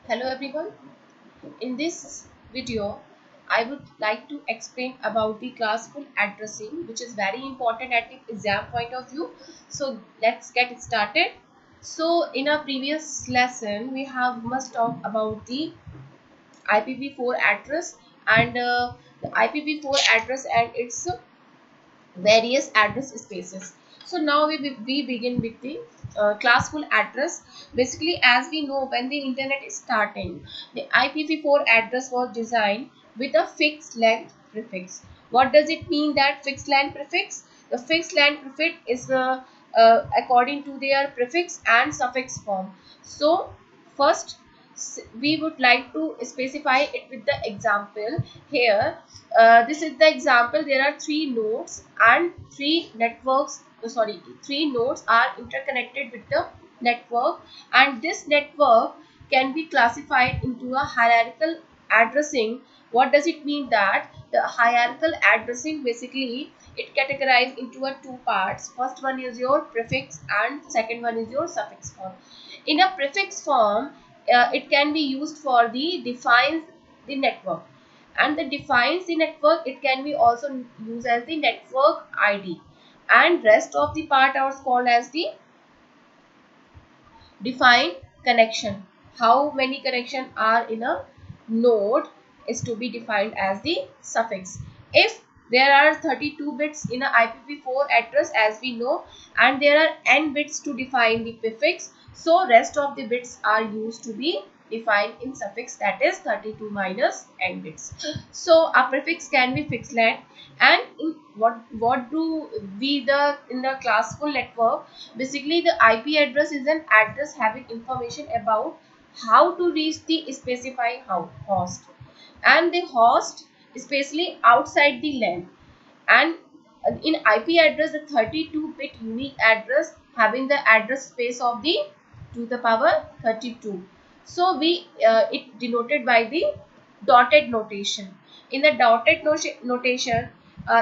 Hello everyone. In this video, I would like to explain about the classful addressing, which is very important at the exam point of view. So let's get started. So in our previous lesson, we have must talk about the IPv4 address and the IPv4 address and its various address spaces. So now we begin with the classful address. Basically, as we know, when the internet is starting, the IPv4 address was designed with a fixed length prefix. What does it mean, that fixed length prefix? The fixed length prefix is according to their prefix and suffix form. So first we would like to specify it with the example here. This is the example. There are three nodes and three networks. Three nodes are interconnected with the network, and this network can be classified into a hierarchical addressing. What does it mean? That the hierarchical addressing, basically it categorized into a two parts. First one is your prefix and second one is your suffix form. In a prefix form, it can be used for the defines the network, and the defines the network, it can be also used as the network ID, and rest of the part are called as the define connection. How many connection are in a node is to be defined as the suffix. If there are 32 bits in a IPv4 address, as we know, and there are n bits to define the prefix, so rest of the bits are used to be defined in suffix, that is 32 minus n bits. So a prefix can be fixed length, and in what do we the in the classful network, basically the IP address is an address having information about how to reach the specified host, and the host especially outside the LAN. And in IP address, the 32-bit unique address having the address space of the to the power 32. So we it denoted by the dotted notation. In the dotted notation,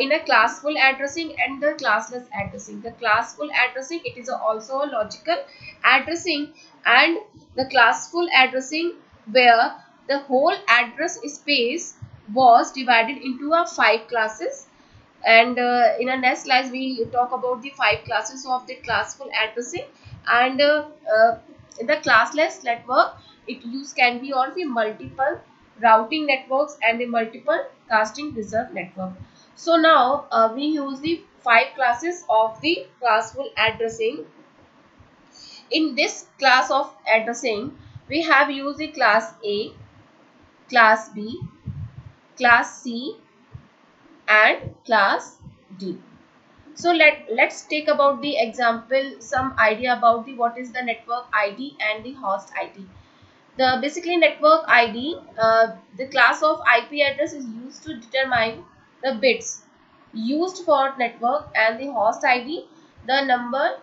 in a classful addressing and the classless addressing. The classful addressing, it is also a logical addressing, and the classful addressing where the whole address space was divided into a 5 classes. And in a next slide we talk about the 5 classes of the classful addressing. And in the classless network, it use can be on the multiple routing networks and the multiple casting reserve network. So now we use the 5 classes of the classful addressing. In this class of addressing, we have used the class A, class B, class C and class D. So let's take about the example, some idea about the what is the network ID and the host ID. The basically network ID, the class of IP address is used to determine the bits used for network, and the host ID, the number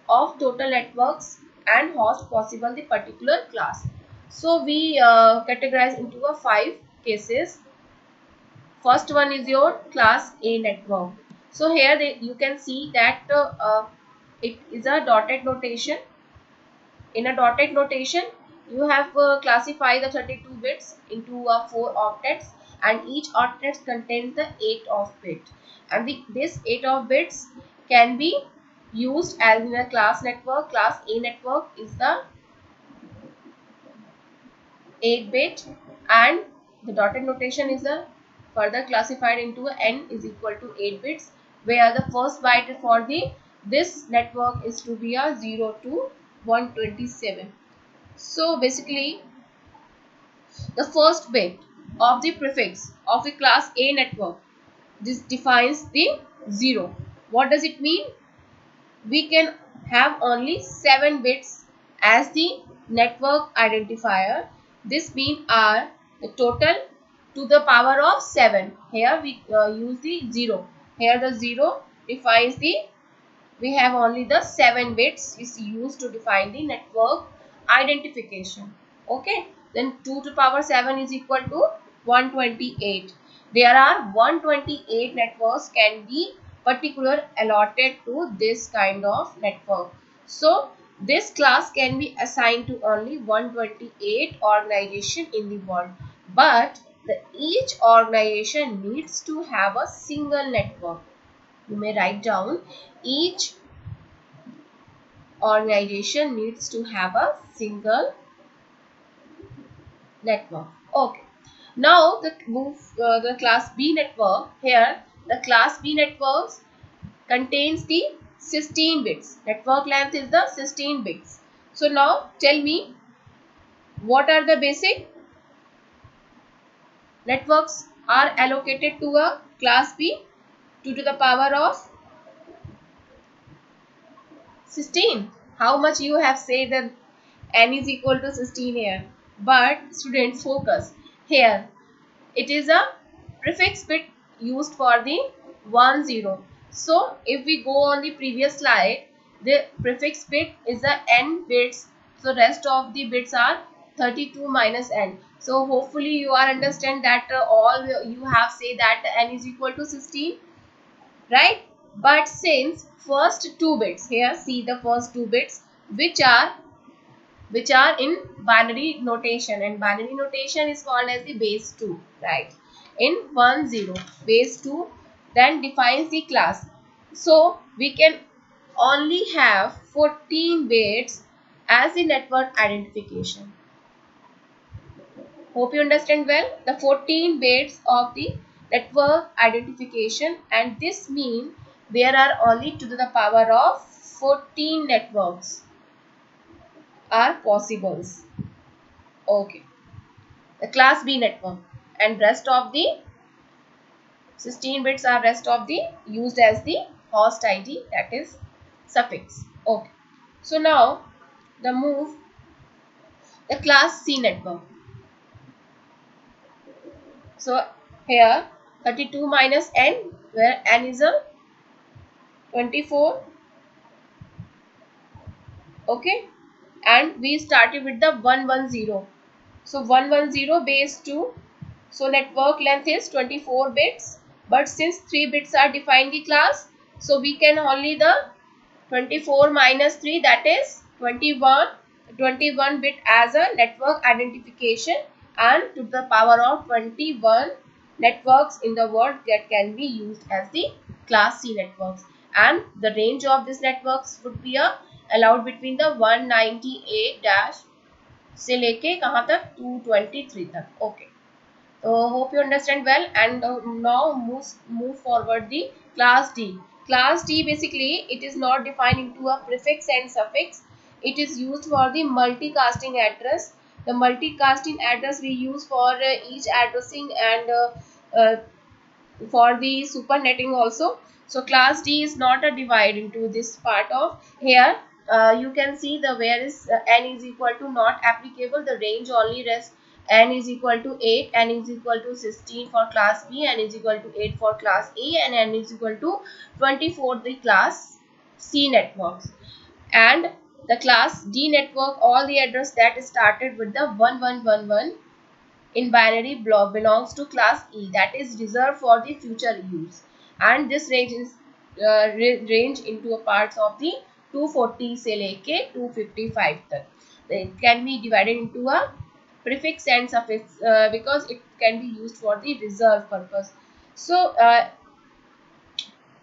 of total networks and host possible the particular class. So we categorize into a 5 cases. First one is your class A network. So here you can see that it is a dotted notation. In a dotted notation, you have classified the 32 bits into 4 octets, and each octet contains the 8 of bit. And this 8 of bits can be used as in a class network. Class A network is the 8 bit, and the dotted notation is a further classified into a n is equal to 8 bits, where the first byte for the this network is to be a 0 to 127. So basically the first bit of the prefix of the class A network, this defines the 0. What does it mean? We can have only 7 bits as the network identifier. This means are the total to the power of 7. Here we use the 0. Here the 0 defines the, we have only the 7 bits is used to define the network identification. Okay, then 2 to power 7 is equal to 128. There are 128 networks can be particular allotted to this kind of network. So This class can be assigned to only 128 organizations in the world, but each organization needs to have a single network. You may write down, each organization needs to have a single network. Okay. Now the class B network. Here the class B networks contains the 16 bits. Network length is the 16 bits. So now tell me, what are the basic networks are allocated to a class B? 2 to the power of 16. How much you have said that n is equal to 16 here? But students, focus here. It is a prefix bit used for the 10. So if we go on the previous slide, the prefix bit is the n bits. So rest of the bits are 32 minus n. So hopefully you are understand that all you have say that n is equal to 16, right? But since first two bits, here see the first two bits which are in binary notation, and binary notation is called as the base 2, right? In 10 base 2 then defines the class. So we can only have 14 bits as the network identification. Hope you understand well the 14 bits of the network identification, and this means there are only to the power of 14 networks are possible. Okay. The class B network, and rest of the 16 bits are rest of the used as the host ID, that is suffix. Okay. So now the move the class C network. So here 32 minus n, where n is a 24. Okay, and we started with the 110. So 110 base 2. So network length is 24 bits, but since 3 bits are defined the class, so we can only the 24 minus 3, that is 21 bit as a network identification, and to the power of 21 networks in the world that can be used as the class C networks, and the range of these networks would be allowed between the 198 dash से लेके कहाँ तक 223 तक. Okay. So hope you understand well, and now move forward the class D. Class D basically it is not defined into a prefix and suffix. It is used for the multicasting address. The multicasting address we use for each addressing, and uh, for the supernetting also. So class D is not a divide into this part of here. You can see the where is n is equal to not applicable. The range only rests n is equal to 8, n is equal to 16 for class B, n is equal to 8 for class A, and n is equal to 24 the class C networks. And the class D network, all the address that started with the 1111 in binary block belongs to class E, that is reserved for the future use, and this range is range into a parts of the 240 से लेके 255 तक. It can be divided into a prefix and suffix because it can be used for the reserve purpose. So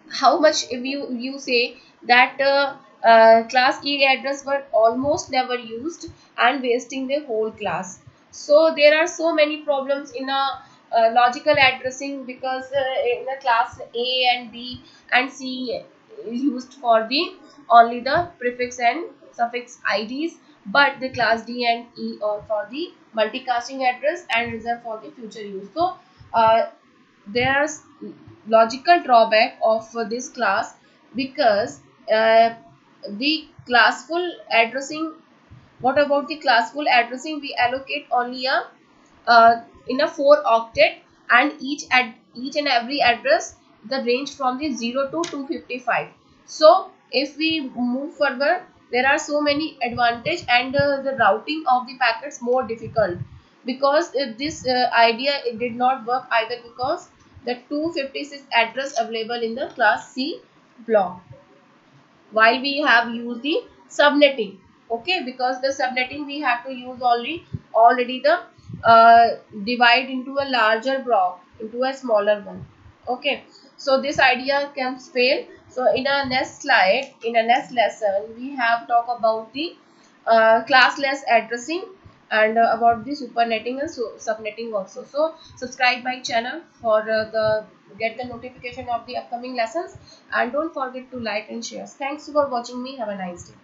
how much if you say that class E address were almost never used and wasting the whole class. So there are so many problems in a logical addressing, because in the class A and B and C is used for the only the prefix and suffix IDs, but the class D and E are for the multicasting address and reserved for the future use. So there's logical drawback of this class, because the classful addressing, what about the classful addressing, we allocate only a in a 4 octet, and each and every address the range from the 0 to 255. So if we move further, there are so many advantage, and the routing of the packets more difficult, because this idea it did not work either, because the 256 address available in the class C block, while we have used the subnetting. Okay, because the subnetting we have to use already the uh, divide into a larger block into a smaller one. Okay, so this idea can fail. So in a next slide, in a next lesson, we have talk about the classless addressing and about the supernetting and subnetting also. So subscribe my channel for the get the notification of the upcoming lessons, and don't forget to like and share. Thanks for watching me. Have a nice day.